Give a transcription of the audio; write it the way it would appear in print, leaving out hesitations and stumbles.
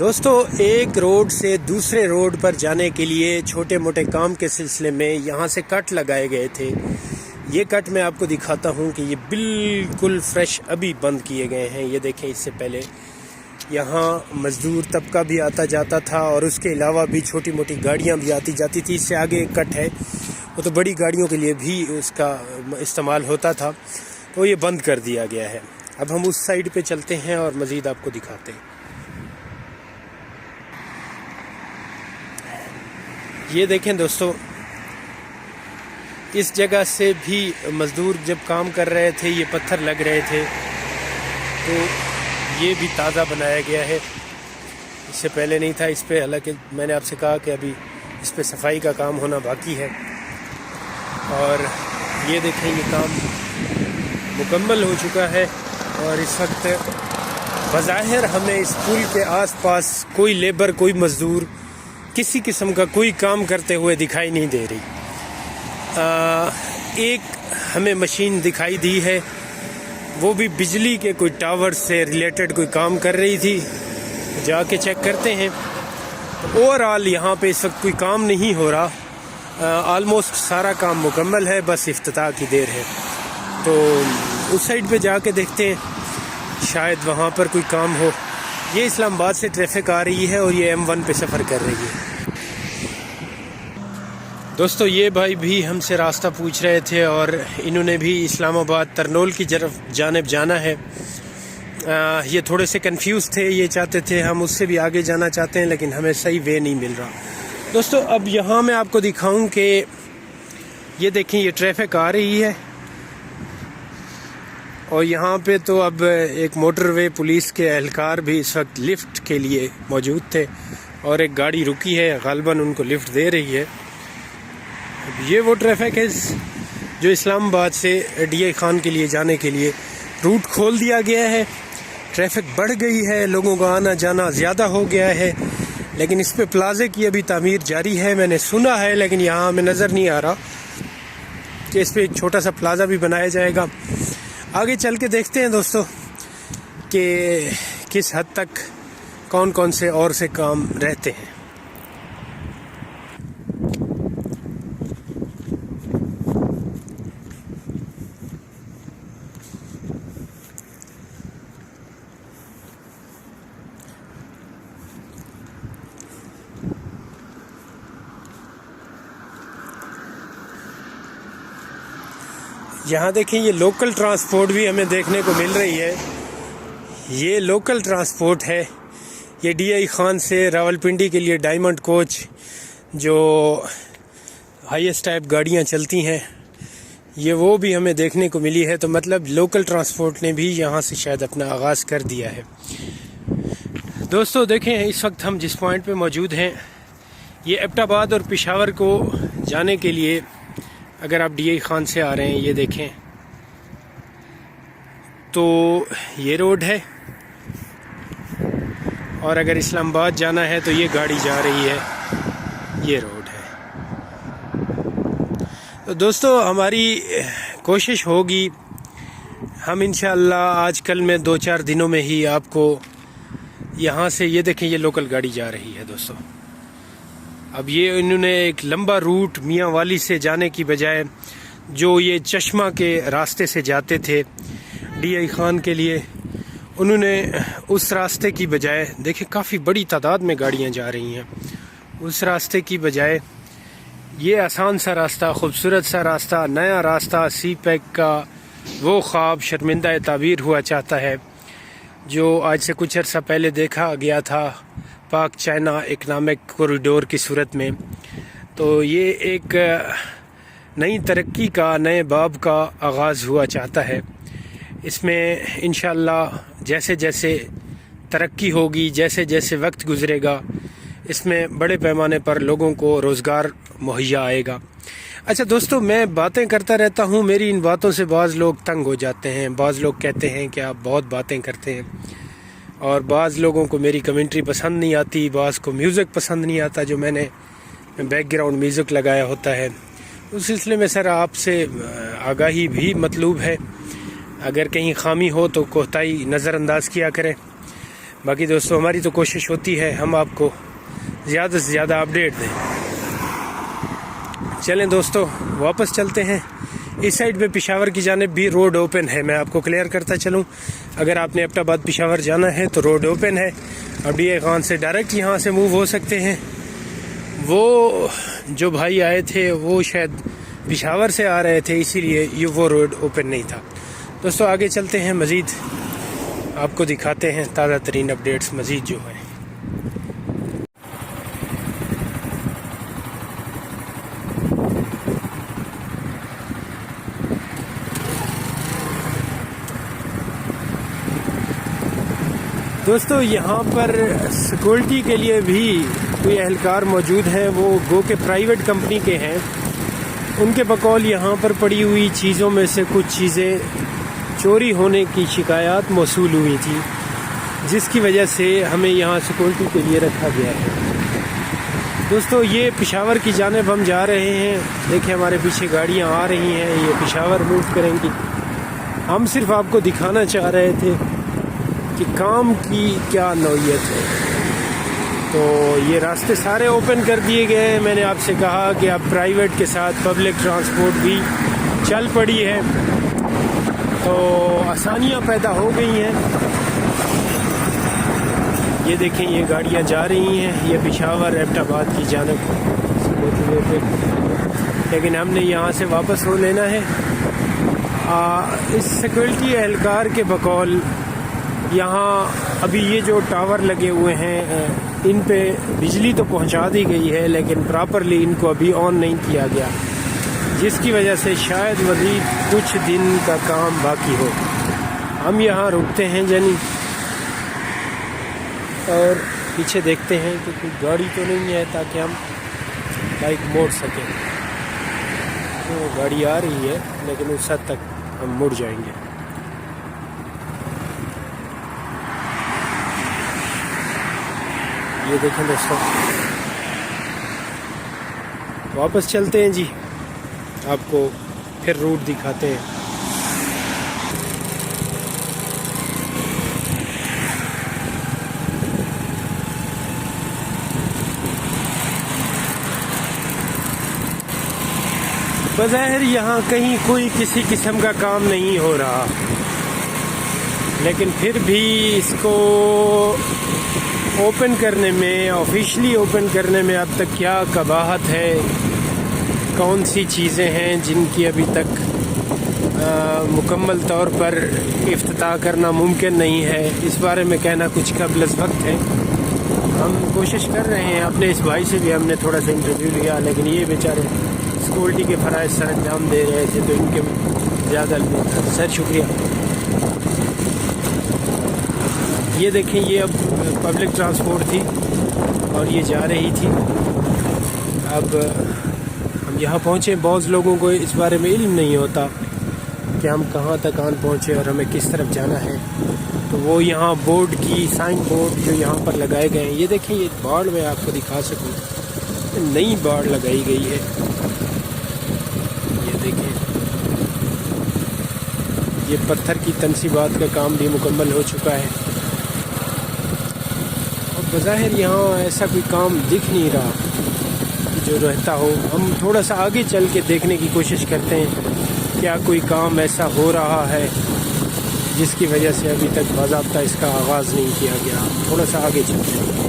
دوستو، ایک روڈ سے دوسرے روڈ پر جانے کے لیے چھوٹے موٹے کام کے سلسلے میں یہاں سے کٹ لگائے گئے تھے۔ یہ کٹ میں آپ کو دکھاتا ہوں کہ یہ بالکل فریش ابھی بند کیے گئے ہیں۔ یہ دیکھیں، اس سے پہلے یہاں مزدور طبقہ بھی آتا جاتا تھا اور اس کے علاوہ بھی چھوٹی موٹی گاڑیاں بھی آتی جاتی تھی۔ اس سے آگے ایک کٹ ہے، وہ تو بڑی گاڑیوں کے لیے بھی اس کا استعمال ہوتا تھا، تو یہ بند کر دیا گیا ہے۔ اب ہم اس سائیڈ پہ چلتے ہیں اور مزید آپ کو دکھاتے ہیں۔ یہ دیکھیں دوستو، اس جگہ سے بھی مزدور جب کام کر رہے تھے یہ پتھر لگ رہے تھے، تو یہ بھی تازہ بنایا گیا ہے، اس سے پہلے نہیں تھا اس پہ۔ حالانکہ میں نے آپ سے کہا کہ ابھی اس پہ صفائی کا کام ہونا باقی ہے، اور یہ دیکھیں یہ کام مکمل ہو چکا ہے۔ اور اس وقت بظاہر ہمیں اس پل کے آس پاس کوئی لیبر، کوئی مزدور، کسی قسم کا کوئی کام کرتے ہوئے دکھائی نہیں دے رہی۔ ایک ہمیں مشین دکھائی دی ہے، وہ بھی بجلی کے کوئی ٹاور سے ریلیٹڈ کوئی کام کر رہی تھی، جا کے چیک کرتے ہیں۔ اوور آل یہاں پہ اس وقت کوئی کام نہیں ہو رہا، آلموسٹ سارا کام مکمل ہے، بس افتتاح کی دیر ہے۔ تو اس سائڈ پہ جا کے دیکھتے ہیں، شاید وہاں پر کوئی کام ہو۔ یہ اسلام آباد سے ٹریفک آ رہی ہے اور یہ M1 پہ سفر کر رہی ہے۔ دوستو، یہ بھائی بھی ہم سے راستہ پوچھ رہے تھے اور انہوں نے بھی اسلام آباد ترنول کی جانب جانا ہے۔ یہ تھوڑے سے کنفیوز تھے، یہ چاہتے تھے ہم اس سے بھی آگے جانا چاہتے ہیں، لیکن ہمیں صحیح وے نہیں مل رہا۔ دوستو، اب یہاں میں آپ کو دکھاؤں کہ یہ دیکھیں یہ ٹریفک آ رہی ہے، اور یہاں پہ تو اب ایک موٹر وے پولیس کے اہلکار بھی اس وقت لفٹ کے لیے موجود تھے، اور ایک گاڑی رکی ہے، غالباً ان کو لفٹ دے رہی ہے۔ یہ وہ ٹریفک ہے جو اسلام آباد سے DI خان کے لیے جانے کے لیے روٹ کھول دیا گیا ہے۔ ٹریفک بڑھ گئی ہے، لوگوں کا آنا جانا زیادہ ہو گیا ہے، لیکن اس پہ پلازے کی ابھی تعمیر جاری ہے۔ میں نے سنا ہے، لیکن یہاں ہمیں نظر نہیں آ رہا کہ اس پہ ایک چھوٹا سا پلازا بھی بنایا جائے گا۔ آگے چل کے دیکھتے ہیں دوستو کہ کس حد تک کون کون سے اور سے کام رہتے ہیں۔ یہاں دیکھیں یہ لوکل ٹرانسپورٹ بھی ہمیں دیکھنے کو مل رہی ہے۔ یہ لوکل ٹرانسپورٹ ہے، یہ DI خان سے راولپنڈی کے لیے ڈائمنڈ کوچ جو ہائیسٹ ٹائپ گاڑیاں چلتی ہیں، یہ وہ بھی ہمیں دیکھنے کو ملی ہے۔ تو مطلب لوکل ٹرانسپورٹ نے بھی یہاں سے شاید اپنا آغاز کر دیا ہے۔ دوستو دیکھیں، اس وقت ہم جس پوائنٹ پہ موجود ہیں، یہ ایبٹ آباد اور پشاور کو جانے کے لیے اگر آپ DI خان سے آ رہے ہیں، یہ دیکھیں تو یہ روڈ ہے، اور اگر اسلام آباد جانا ہے تو یہ گاڑی جا رہی ہے، یہ روڈ ہے۔ تو دوستو، ہماری کوشش ہوگی، ہم انشاءاللہ آج کل میں 2-4 دنوں میں ہی آپ کو یہاں سے، یہ دیکھیں یہ لوکل گاڑی جا رہی ہے دوستو۔ اب یہ انہوں نے ایک لمبا روٹ میاں والی سے جانے کی بجائے، جو یہ چشمہ کے راستے سے جاتے تھے DI خان کے لیے، انہوں نے اس راستے کی بجائے، دیکھیں کافی بڑی تعداد میں گاڑیاں جا رہی ہیں، اس راستے کی بجائے یہ آسان سا راستہ، خوبصورت سا راستہ، نیا راستہ، سی پیک کا وہ خواب شرمندہ تعبیر ہوا چاہتا ہے جو آج سے کچھ عرصہ پہلے دیکھا گیا تھا پاک چائنا اکنامک کوریڈور کی صورت میں۔ تو یہ ایک نئی ترقی کا، نئے باب کا آغاز ہوا چاہتا ہے۔ اس میں انشاءاللہ جیسے جیسے ترقی ہوگی، جیسے جیسے وقت گزرے گا، اس میں بڑے پیمانے پر لوگوں کو روزگار مہیا آئے گا۔ اچھا دوستو، میں باتیں کرتا رہتا ہوں، میری ان باتوں سے بعض لوگ تنگ ہو جاتے ہیں، بعض لوگ کہتے ہیں کہ آپ بہت باتیں کرتے ہیں، اور بعض لوگوں کو میری کمنٹری پسند نہیں آتی، بعض کو میوزک پسند نہیں آتا جو میں نے بیک گراؤنڈ میوزک لگایا ہوتا ہے۔ اس سلسلے میں سر آپ سے آگاہی بھی مطلوب ہے، اگر کہیں خامی ہو تو کوتاہی نظر انداز کیا کریں۔ باقی دوستوں ہماری تو کوشش ہوتی ہے ہم آپ کو زیادہ سے زیادہ اپڈیٹ دیں. چلیں دوستو واپس چلتے ہیں. اس سائڈ پہ پشاور کی جانب بھی روڈ اوپن ہے. میں آپ کو کلیئر کرتا چلوں, اگر آپ نے ایبٹ آباد پشاور جانا ہے تو روڈ اوپن ہے. اب ڈی اے خان سے ڈائریکٹ یہاں سے موو ہو سکتے ہیں. وہ جو بھائی آئے تھے وہ شاید پشاور سے آ رہے تھے, اسی لیے یہ وہ روڈ اوپن نہیں تھا. دوستو آگے چلتے ہیں, مزید آپ کو دکھاتے ہیں تازہ ترین اپڈیٹس مزید جو ہیں. دوستو یہاں پر سیکورٹی کے لیے بھی کوئی اہلکار موجود ہیں, وہ گو کے پرائیویٹ کمپنی کے ہیں. ان کے بقول یہاں پر پڑی ہوئی چیزوں میں سے کچھ چیزیں چوری ہونے کی شکایات موصول ہوئی تھی, جس کی وجہ سے ہمیں یہاں سیکورٹی کے لیے رکھا گیا ہے. دوستو یہ پشاور کی جانب ہم جا رہے ہیں. دیکھیں ہمارے پیچھے گاڑیاں آ رہی ہیں, یہ پشاور موو کریں گی. ہم صرف آپ کو دکھانا چاہ رہے تھے کہ کام کی کیا نوعیت ہے. تو یہ راستے سارے اوپن کر دیے گئے ہیں. میں نے آپ سے کہا کہ اب پرائیویٹ کے ساتھ پبلک ٹرانسپورٹ بھی چل پڑی ہے, تو آسانیاں پیدا ہو گئی ہیں. یہ دیکھیں یہ گاڑیاں جا رہی ہیں, یہ پشاور ایبٹ آباد کی جانب, لیکن ہم نے یہاں سے واپس ہو لینا ہے. اس سیکورٹی اہلکار کے بقول یہاں ابھی یہ جو ٹاور لگے ہوئے ہیں ان پہ بجلی تو پہنچا دی گئی ہے, لیکن پراپرلی ان کو ابھی آن نہیں کیا گیا, جس کی وجہ سے شاید مزید کچھ دن کا کام باقی ہو. ہم یہاں رکتے ہیں جنی, اور پیچھے دیکھتے ہیں کہ کوئی گاڑی تو نہیں ہے تاکہ ہم بائک موڑ سکیں. تو گاڑی آ رہی ہے لیکن اس حد تک ہم مڑ جائیں گے. یہ دیکھیں دوستوں واپس چلتے ہیں جی, آپ کو پھر روٹ دکھاتے ہیں. بظاہر یہاں کہیں کوئی کسی قسم کا کام نہیں ہو رہا, لیکن پھر بھی اس کو اوپن کرنے میں, آفیشلی اوپن کرنے میں اب تک کیا قباحت ہے, کون سی چیزیں ہیں جن کی ابھی تک مکمل طور پر افتتاح کرنا ممکن نہیں ہے, اس بارے میں کہنا کچھ قبل از وقت ہے. ہم کوشش کر رہے ہیں, اپنے اس بھائی سے بھی ہم نے تھوڑا سا انٹرویو لیا, لیکن یہ بیچارے سیکورٹی کے فرائض سر انجام دے رہے تھے, تو ان کے زیادہ سر شکریہ. یہ دیکھیں یہ اب پبلک ٹرانسپورٹ تھی اور یہ جا رہی تھی. اب ہم یہاں پہنچے, بعض لوگوں کو اس بارے میں علم نہیں ہوتا کہ ہم کہاں تک آن پہنچے اور ہمیں کس طرف جانا ہے. تو وہ یہاں بورڈ کی سائن بورڈ جو یہاں پر لگائے گئے ہیں, یہ دیکھیں یہ باڑ میں آپ کو دکھا سکوں, نئی باڑ لگائی گئی ہے. یہ دیکھیں یہ پتھر کی تنصیبات کا کام بھی مکمل ہو چکا ہے. بظاہر یہاں ایسا کوئی کام دکھ نہیں رہا جو رہتا ہو. ہم تھوڑا سا آگے چل کے دیکھنے کی کوشش کرتے ہیں کیا کوئی کام ایسا ہو رہا ہے جس کی وجہ سے ابھی تک باضابطہ اس کا آغاز نہیں کیا گیا. تھوڑا سا آگے چلتے ہیں.